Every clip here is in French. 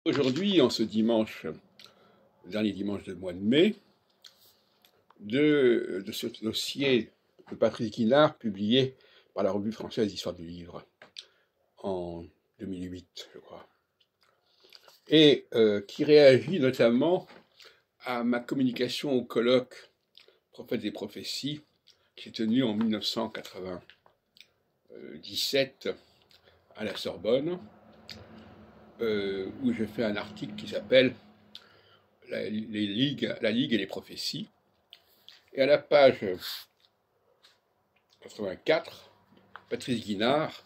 Aujourd'hui, en ce dimanche, le dernier dimanche du mois de mai, de ce dossier de Patrice Guinard, publié par la Revue française d'histoire du livre en 2008, je crois, et qui réagit notamment à ma communication au colloque Prophètes et prophéties qui s'est tenu en 1997 à la Sorbonne, où j'ai fait un article qui s'appelle la Ligue et les prophéties. Et à la page 84, Patrice Guinard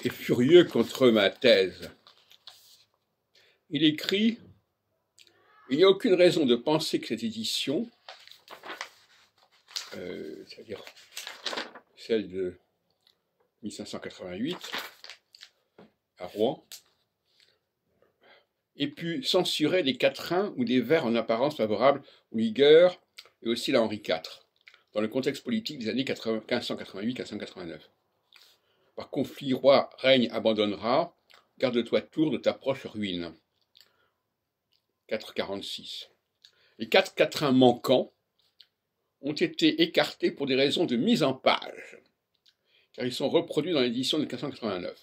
est furieux contre ma thèse. Il écrit: il n'y a aucune raison de penser que cette édition, c'est-à-dire celle de 1588 à Rouen, ait pu censurer des quatrains ou des vers en apparence favorables aux ligueurs et aussi à Henri IV, dans le contexte politique des années 1588-1589. Par conflit, roi, règne abandonnera, garde-toi Tours de ta proche ruine. 446. Les quatre quatrains manquants ont été écartés pour des raisons de mise en page, car ils sont reproduits dans l'édition de 1589.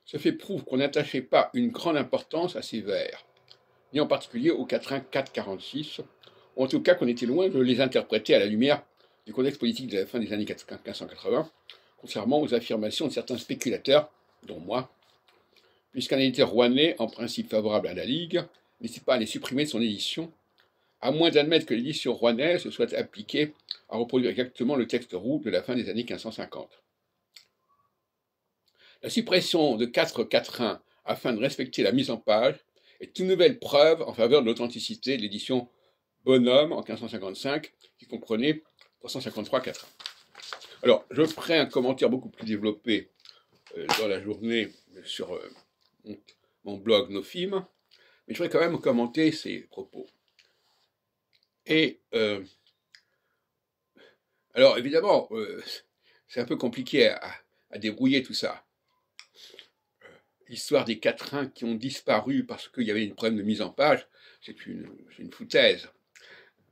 Ce fait prouve qu'on n'attachait pas une grande importance à ces vers, ni en particulier au quatrain 446, ou en tout cas qu'on était loin de les interpréter à la lumière du contexte politique de la fin des années 1580, contrairement aux affirmations de certains spéculateurs, dont moi, puisqu'un éditeur rouennais, en principe favorable à la Ligue, n'hésite pas à les supprimer de son édition, à moins d'admettre que l'édition rouennaise se soit appliquée à reproduire exactement le texte roux de la fin des années 1550. La suppression de 4 quatrains afin de respecter la mise en page est une nouvelle preuve en faveur de l'authenticité de l'édition Bonhomme en 1555, qui comprenait 353 quatrains. Alors, je ferai un commentaire beaucoup plus développé dans la journée sur mon blog NoFilm, mais je voudrais quand même commenter ces propos. Et alors, évidemment, c'est un peu compliqué à débrouiller tout ça. L'histoire des quatrains qui ont disparu parce qu'il y avait un problème de mise en page, c'est une foutaise,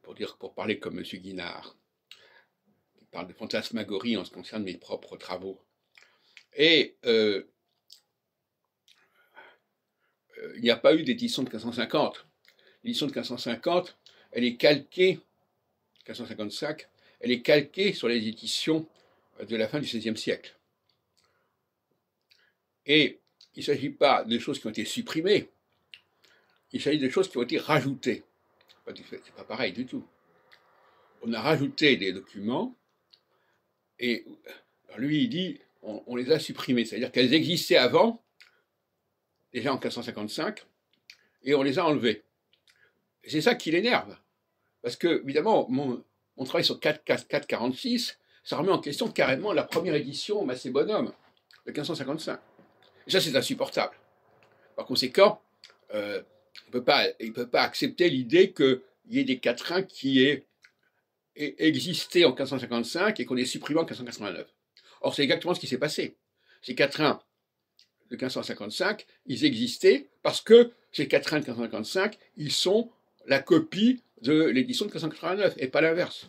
pour parler comme M. Guinard. Il parle de fantasmagorie en ce qui concerne mes propres travaux. Et il n'y a pas eu d'édition de 1550. L'édition de 1550, elle est calquée, 1555, elle est calquée sur les éditions de la fin du XVIe siècle. Et il ne s'agit pas de choses qui ont été supprimées, il s'agit de choses qui ont été rajoutées. C'est pas pareil du tout. On a rajouté des documents, et lui il dit on les a supprimés, c'est-à-dire qu'elles existaient avant, déjà en 1555, et on les a enlevées. Et c'est ça qui l'énerve, parce que, évidemment, mon travail sur 446, ça remet en question carrément la première édition Massé Bonhomme, de 1555. Et ça, c'est insupportable. Par conséquent, il ne peut pas accepter l'idée qu'il y ait des quatrains qui aient existé en 1555 et qu'on ait supprimé en 1589. Or, c'est exactement ce qui s'est passé. Ces quatrains de 1555, ils existaient parce que ces quatrains de 1555, ils sont la copie de l'édition de 1589 et pas l'inverse.